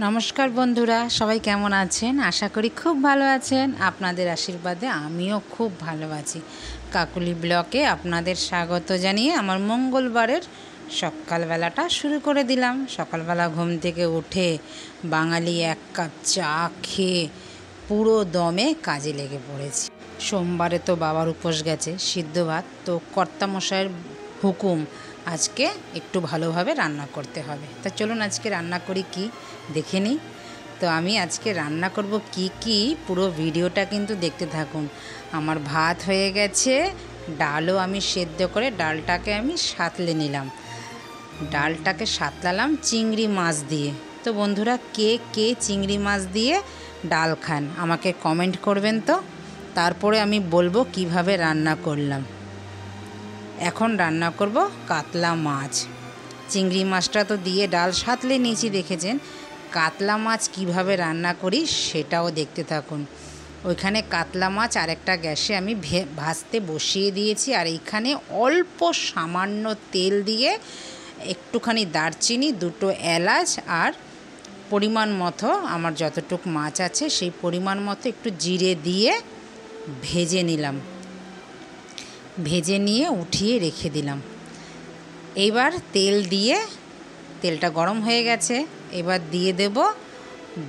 নমস্কার বন্ধুরা, সবাই কেমন আছেন? আশা করি খুব ভালো আছেন। আপনাদের আশীর্বাদে আমিও খুব ভালো আছি। কাকুলি ব্লকে আপনাদের স্বাগত জানিয়ে আমার মঙ্গলবারের সকালবেলাটা শুরু করে দিলাম। সকালবেলা ঘুম থেকে উঠে বাঙালি এক কাপ চা খেয়ে পুরো দমে কাজে লেগে পড়েছি। সোমবারে তো বাবার উপোস গেছে, সিদ্ধ ভাত, তো কর্তামশাইয়ের হুকুম আজকে একটু ভালোভাবে রান্না করতে হবে। তা চলুন আজকে রান্না করি কি দেখে নিই। তো আমি আজকে রান্না করব কি পুরো ভিডিওটা কিন্তু দেখতে থাকুন। আমার ভাত হয়ে গেছে, ডালও আমি সেদ্ধ করে ডালটাকে আমি সাঁতলে নিলাম। ডালটাকে সাঁতলালাম চিংড়ি মাছ দিয়ে। তো বন্ধুরা, কে কে চিংড়ি মাছ দিয়ে ডাল খান আমাকে কমেন্ট করবেন তো। তারপরে আমি বলবো কিভাবে রান্না করলাম। এখন রান্না করব কাতলা মাছ। চিংড়ি মাছটা তো দিয়ে ডাল সাঁতলে নিয়েছি দেখেছেন। কাতলা মাছ কিভাবে রান্না করি সেটাও দেখতে থাকুন। ওইখানে কাতলা মাছ আরেকটা গ্যাসে আমি ভাজতে বসিয়ে দিয়েছি, আর এইখানে অল্প সামান্য তেল দিয়ে একটুখানি দারচিনি, দুটো এলাচ আর পরিমাণ মতো আমার যতটুকু মাছ আছে সেই পরিমাণ মতো একটু জিরে দিয়ে ভেজে নিলাম। ভেজে নিয়ে উঠিয়ে রেখে দিলাম। এইবার তেল দিয়ে, তেলটা গরম হয়ে গেছে, এবার দিয়ে দেব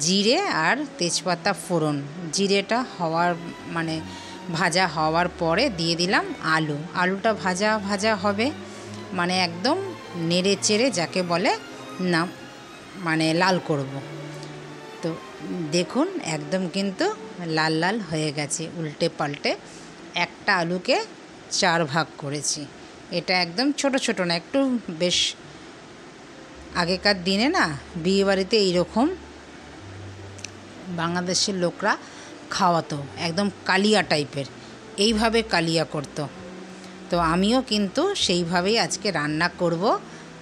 জিরে আর তেজপাতা ফোড়ন। জিরেটা ভাজা হওয়ার পরে দিয়ে দিলাম আলুটা ভাজা ভাজা হবে, একদম নেড়ে চেড়ে যাকে বলে না, লাল করব। তো দেখুন একদম কিন্তু লাল লাল হয়ে গেছে। উল্টে পাল্টে একটা আলুকে 4 ভাগ করেছি। এটা একদম ছোট ছোট না, একটু বেশ আগেকার দিনে না বিয়েবাড়িতে এইরকম বাংলাদেশের লোকরা খাওয়াতো, একদম কালিয়া টাইপের, এইভাবে কালিয়া করতো। তো আমিও কিন্তু সেইভাবেই আজকে রান্না করব।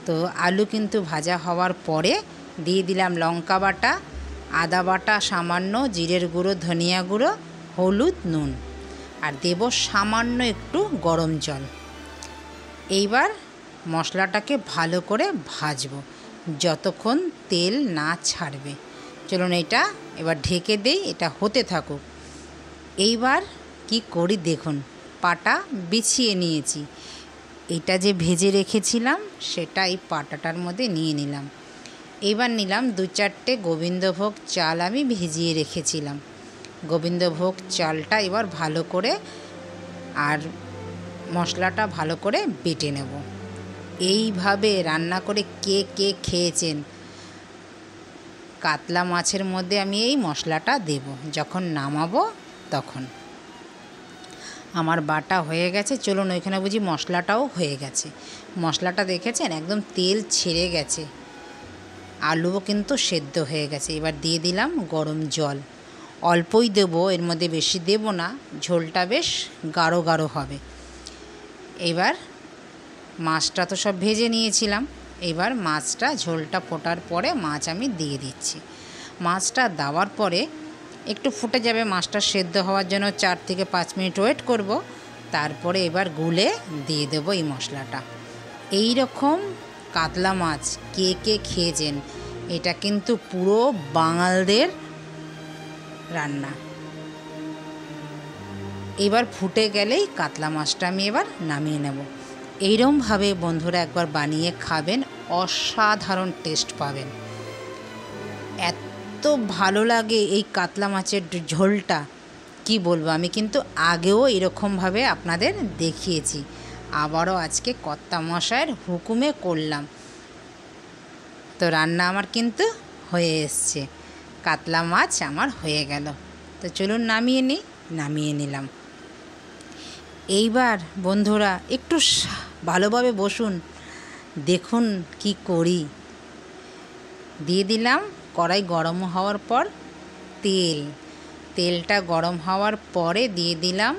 তো আলু কিন্তু ভাজা হওয়ার পরে দিয়ে দিলাম লঙ্কা বাটা, আদা বাটা সামান্য, জিরের গুঁড়ো, ধনিয়া গুঁড়ো, হলুদ, নুন, আর দেব সামান্য একটু গরম জল। এইবার মশলাটাকে ভালো করে ভাজবো যতক্ষণ তেল না ছাড়বে। চলুন এটা এবার ঢেকে দেই, এটা হতে থাকুক। এইবার কি করি দেখুন, পাটা বিছিয়ে নিয়েছি। এটা যে ভেজে রেখেছিলাম সেটা এই পাটাটার মধ্যে নিয়ে নিলাম। এবার নিলাম 2-4টে গোবিন্দভোগ চাল, আমি ভিজিয়ে রেখেছিলাম। গোবিন্দভোগ চালটা এবার ভালো করে আর মশলাটা ভালো করে বেটে নেব। এইভাবে রান্না করে কে কে খেয়েছেন? কাতলা মাছের মধ্যে আমি এই মশলাটা দেব যখন নামাবো তখন। আমার বাটা হয়ে গেছে। চলুন ওইখানে বুঝি মশলাটাও হয়ে গেছে। মশলাটা দেখেছেন একদম তেল ছেড়ে গেছে, আলুও কিন্তু সেদ্ধ হয়ে গেছে। এবার দিয়ে দিলাম গরম জল, অল্পই দেবো, এর মধ্যে বেশি দেব না, ঝোলটা বেশ গাঢ় গাঢ় হবে। এবার মাছটা তো সব ভেজে নিয়েছিলাম, এবার মাছটা ঝোলটা ফোটার পরে মাছ আমি দিয়ে দিচ্ছি। মাছটা দেওয়ার পরে একটু ফুটে যাবে, মাছটা সেদ্ধ হওয়ার জন্য 4 থেকে 5 মিনিট ওয়েট করব। তারপরে এবার গুলে দিয়ে দেবো এই মশলাটা। এই রকম কাতলা মাছ কে কে খেয়েছেন? এটা কিন্তু পুরো বাঙালদের রান্না। এবার ফুটে গেলেই কাতলা মাছটা আমি এবার নামিয়ে নেব। এইরকমভাবে বন্ধুরা একবার বানিয়ে খাবেন, অসাধারণ টেস্ট পাবেন। এত ভালো লাগে এই কাতলা মাছের ঝোলটা, কি বলবো। আমি কিন্তু আগেও এরকমভাবে আপনাদের দেখিয়েছি, আবারও আজকে কর্তামশায়ের হুকুমে করলাম। তো রান্না আমার কিন্তু হয়ে এসছে, কাতলা মাছ আমার হয়ে গেল। তো চলুন নামিয়ে নিলাম। এইবার বন্ধুরা একটু ভালোভাবে বসুন, দেখুন কি করি। দিয়ে দিলাম কড়াই গরম হওয়ার পর তেলটা গরম হওয়ার পরে দিয়ে দিলাম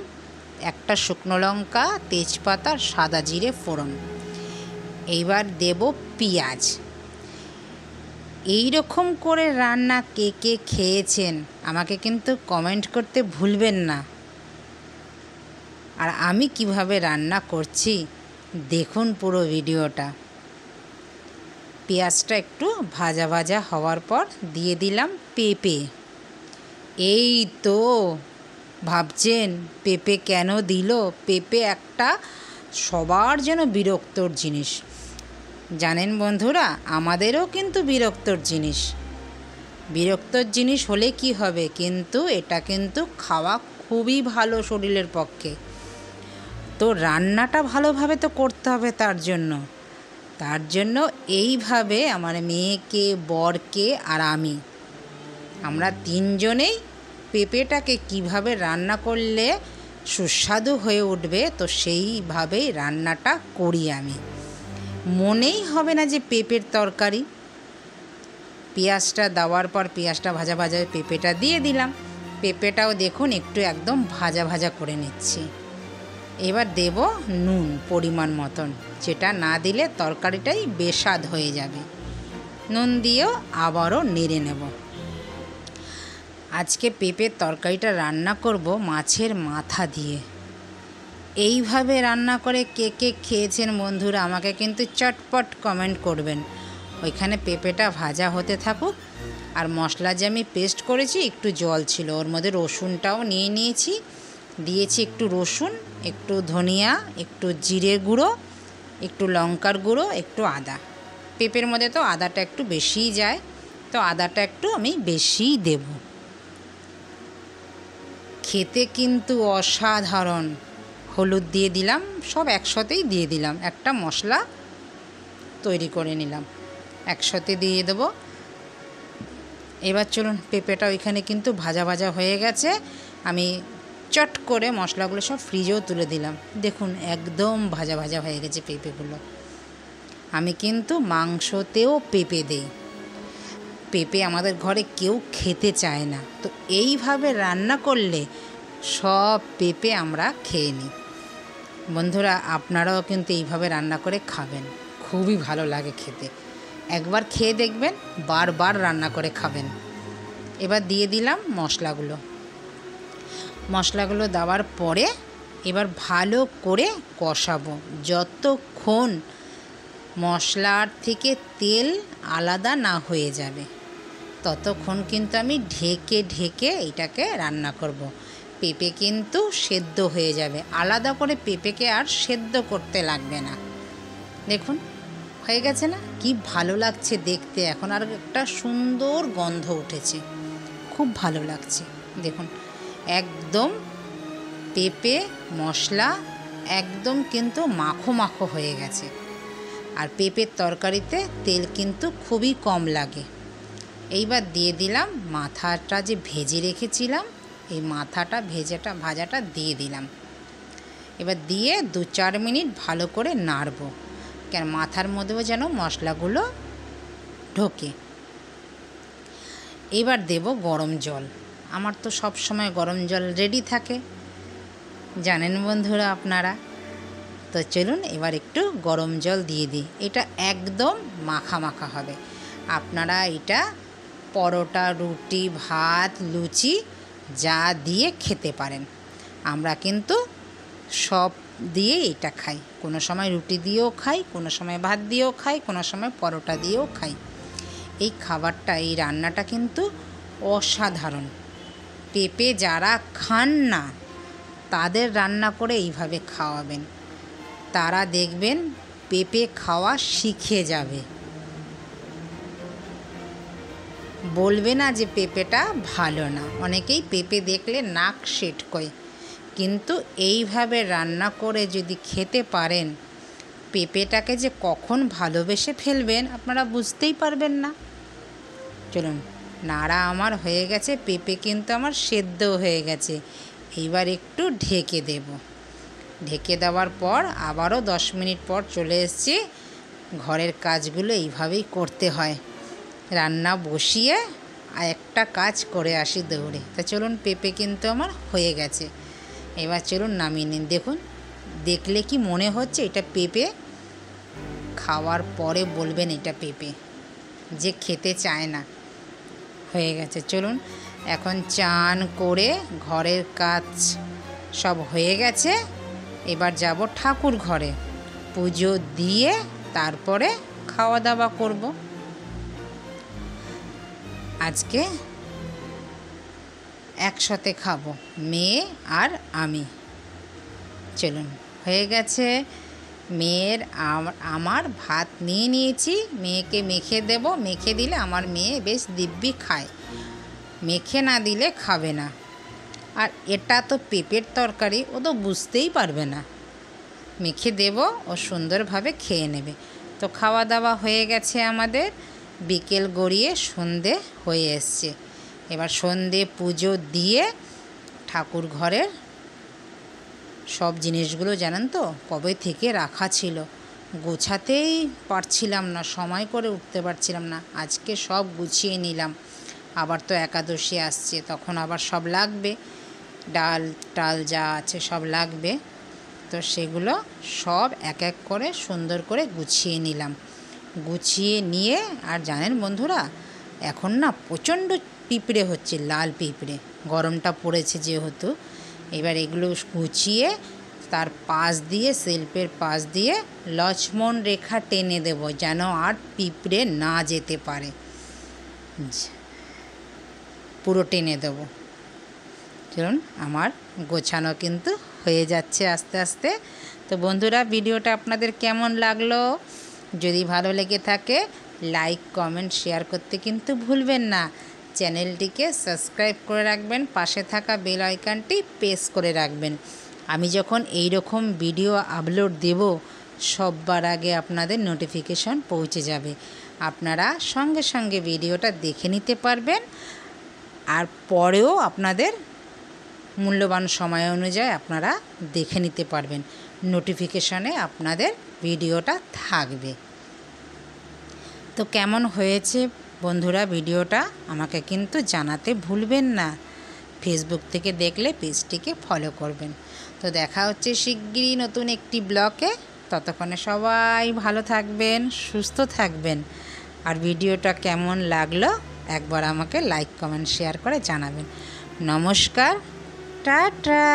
একটা শুকনো লঙ্কা, তেজপাতা, সাদা জিরে ফোড়ন। এইবার দেব পেঁয়াজ। এই রকম করে রান্না কে কে খেয়েছেন আমাকে কিন্তু কমেন্ট করতে ভুলবেন না। আর আমি কিভাবে রান্না করছি দেখুন পুরো ভিডিওটা। পেঁয়াজটা একটু ভাজা ভাজা হওয়ার পর দিয়ে দিলাম পেঁপে। এই তো ভাবছেন পেঁপে কেন দিল? পেঁপে একটা সবার যেন বিরক্তর জিনিস। জানেন বন্ধুরা, আমাদেরও কিন্তু বিরক্তর জিনিস। বিরক্তর জিনিস হলে কি হবে, কিন্তু এটা কিন্তু খাওয়া খুবই ভালো শরীরের পক্ষে। তো রান্নাটা ভালোভাবে তো করতে হবে তার জন্য এইভাবে আমার মেয়েকে, বরকে আর আমরা তিনজনেই পেঁপেটাকে কিভাবে রান্না করলে সুস্বাদু হয়ে উঠবে, তো সেইভাবেই রান্নাটা করি আমি। মনেই হবে না যে পেঁপের তরকারি। পেঁয়াজটা দেওয়ার পর পেঁয়াজটা ভাজা ভাজা পেঁপেটা দিয়ে দিলাম। পেঁপেটাও দেখুন একটু একদম ভাজা ভাজা করে নিচ্ছি। এবার দেব নুন পরিমাণ মতন, যেটা না দিলে তরকারিটাই বেস্বাদ হয়ে যাবে। নুন দিয়েও আবারও নেড়ে নেব। আজকে পেঁপের তরকারিটা রান্না করব মাছের মাথা দিয়ে। এইভাবে রান্না করে কে কে খেয়েছেন বন্ধুরা, আমাকে কিন্তু চটপট কমেন্ট করবেন। ওইখানে পেঁপেটা ভাজা হতে থাকুক। আর মশলা যে আমি পেস্ট করেছি, একটু জল ছিল, ওর মধ্যে রসুনটাও নিয়ে নিয়েছি। দিয়েছি একটু রসুন, একটু ধনিয়া, একটু জিরে গুঁড়ো, একটু লঙ্কার গুঁড়ো, একটু আদা। পেঁপের মধ্যে তো আদাটা একটু বেশিই যায়, তো আদাটা একটু আমি বেশিই দেব। খেতে কিন্তু অসাধারণ। হলুদ দিয়ে দিলাম, সব একসাথেই দিয়ে দিলাম। একটা মশলা তৈরি করে নিলাম, একসাথে দিয়ে দেবো। এবার চলুন, পেঁপেটা ওইখানে কিন্তু ভাজা ভাজা হয়ে গেছে। আমি চট করে মশলাগুলো সব ফ্রিজেও তুলে দিলাম। দেখুন একদম ভাজা ভাজা হয়ে গেছে পেঁপেগুলো। আমি কিন্তু মাংসতেও পেঁপে দেই। পেঁপে আমাদের ঘরে কেউ খেতে চায় না, তো এইভাবে রান্না করলে সব পেঁপে আমরা খেয়ে নিই। বন্ধুরা, আপনারাও কিন্তু এইভাবে রান্না করে খাবেন, খুবই ভালো লাগে খেতে। একবার খেয়ে দেখবেন, বারবার রান্না করে খাবেন। এবার দিয়ে দিলাম মশলাগুলো দেওয়ার পরে এবার ভালো করে কষাবো। যতক্ষণ মশলার থেকে তেল আলাদা না হয়ে যাবে, ততক্ষণ কিন্তু আমি ঢেকে ঢেকে এটাকে রান্না করব। পেঁপে কিন্তু সেদ্ধ হয়ে যাবে, আলাদা করে পেঁপেকে আর সেদ্ধ করতে লাগবে না। দেখুন হয়ে গেছে না? কি ভালো লাগছে দেখতে। এখন আর একটা সুন্দর গন্ধ উঠেছে, খুব ভালো লাগছে। দেখুন একদম পেঁপে মশলা একদম কিন্তু মাখো মাখো হয়ে গেছে। আর পেঁপের তরকারিতে তেল কিন্তু খুবই কম লাগে। এইবার দিয়ে দিলাম মাথাটা যে ভেজে রেখেছিলাম, এই মাথাটা ভাজাটা দিয়ে দিলাম। এবার দিয়ে 2-4 মিনিট ভালো করে নাড়ব, কেন মাথার মধ্যেও যেন মশলাগুলো ঢোকে। এবার দেব গরম জল। আমার তো সব সময় গরম জল রেডি থাকে, জানেন বন্ধুরা আপনারা। তো চলুন এবার একটু গরম জল দিয়ে দিই। এটা একদম মাখা মাখা হবে। আপনারা এটা পরোটা, রুটি, ভাত, লুচি যা দিয়ে খেতে পারেন। আমরা কিন্তু সব দিয়ে এটা খাই। কোনো সময় রুটি দিয়েও খাই, কোনো সময় ভাত দিয়েও খাই, কোনো সময় পরোটা দিয়েও খাই। এই খাবারটা, এই রান্নাটা কিন্তু অসাধারণ। পেঁপে যারা খান না, তাদের রান্না করে এইভাবে খাওয়াবেন, তারা দেখবেন পেঁপে খাওয়া শিখে যাবে। বলবে না যে পেঁপেটা ভালো না। অনেকেই পেঁপে দেখলে নাক সেটকোয়, কিন্তু এইভাবে রান্না করে যদি খেতে পারেন, পেঁপেটাকে যে কখন ভালোবেসে ফেলবেন আপনারা বুঝতেই পারবেন না। চলুন, নাড়া আমার হয়ে গেছে, পেঁপে কিন্তু আমার সেদ্ধ হয়ে গেছে। এইবার একটু ঢেকে দেব। ঢেকে দেওয়ার পর আবারও 10 মিনিট পর চলে এসেছি। ঘরের কাজগুলো এইভাবেই করতে হয়। রান্না বসিয়ে আর একটা কাজ করে আসি দৌড়ে। তা চলুন, পেঁপে কিন্তু আমার হয়ে গেছে। এবার চলুন নামিয়ে নিন। দেখুন, দেখলে কি মনে হচ্ছে এটা পেঁপে? খাওয়ার পরে বলবেন এটা পেঁপে, যে খেতে চায় না। হয়ে গেছে। চলুন এখন চান করে ঘরের কাজ সব হয়ে গেছে। এবার যাব ঠাকুর ঘরে, পুজো দিয়ে তারপরে খাওয়া দাওয়া করব। আজকে একসাথে খাবো, মেয়ে আর আমি। চলুন, হয়ে গেছে। মেয়ের আমার ভাত নিয়ে নিয়েছি, মেয়েকে মেখে দেব। মেখে দিলে আমার মেয়ে বেশ দিব্যি খায়, মেখে না দিলে খাবে না। আর এটা তো পেঁপের তরকারি, ও তো বুঝতেই পারবে না। মেখে দেব, ও সুন্দরভাবে খেয়ে নেবে। তো খাওয়া দাওয়া হয়ে গেছে আমাদের, বিকেল গড়িয়ে সন্ধে হয়ে এসছে। এবার সন্ধে পুজো দিয়ে ঠাকুর ঘরের সব জিনিসগুলো জানেন তো কবে থেকে রাখা ছিল, গোছাতেই পারছিলাম না, সময় করে উঠতে পারছিলাম না। আজকে সব গুছিয়ে নিলাম। আবার তো একাদশী আসছে, তখন আবার সব লাগবে, ডাল টাল যা আছে সব লাগবে। তো সেগুলো সব এক এক করে সুন্দর করে গুছিয়ে নিলাম। গুছিয়ে নিয়ে, আর জানেন বন্ধুরা, এখন না প্রচণ্ড পিঁপড়ে হচ্ছে, লাল পিঁপড়ে, গরমটা পড়েছে যেহেতু। এবার এগুলো গুছিয়ে তার পাশ দিয়ে, সেলফের পাশ দিয়ে লক্ষ্মণ রেখা টেনে দেব, যেন আর পিঁপড়ে না যেতে পারে। পুরো টেনে দেব। চলুন, আমার গোছানো কিন্তু হয়ে যাচ্ছে আস্তে আস্তে। তো বন্ধুরা, ভিডিওটা আপনাদের কেমন লাগলো? যদি ভালো লেগে থাকে লাইক কমেন্ট শেয়ার করতে কিন্তু ভুলবেন না। চ্যানেলটিকে সাবস্ক্রাইব করে রাখবেন, পাশে থাকা বেল আইকনটি প্রেস করে রাখবেন। আমি যখন এই রকম ভিডিও আপলোড দেব, সবার আগে আপনাদের নোটিফিকেশন পৌঁছে যাবে। আপনারা সঙ্গে সঙ্গে ভিডিওটা দেখে নিতে পারবেন, আর পরেও আপনাদের মূল্যবান সময় অনুযায়ী আপনারা দেখে নিতে পারবেন। নোটিফিকেশনে আপনাদের ভিডিওটা থাকবে। তো কেমন হয়েছে বন্ধুরা ভিডিওটা আমাকে কিন্তু জানাতে ভুলবেন না। ফেসবুক থেকে দেখলে পেজটিকে ফলো করবেন। তো দেখা হচ্ছে শিগগিরই নতুন একটি ব্লগে। ততক্ষণে সবাই ভালো থাকবেন, সুস্থ থাকবেন। আর ভিডিওটা কেমন লাগলো একবার আমাকে লাইক কমেন্ট শেয়ার করে জানাবেন। নমস্কার, টাটা।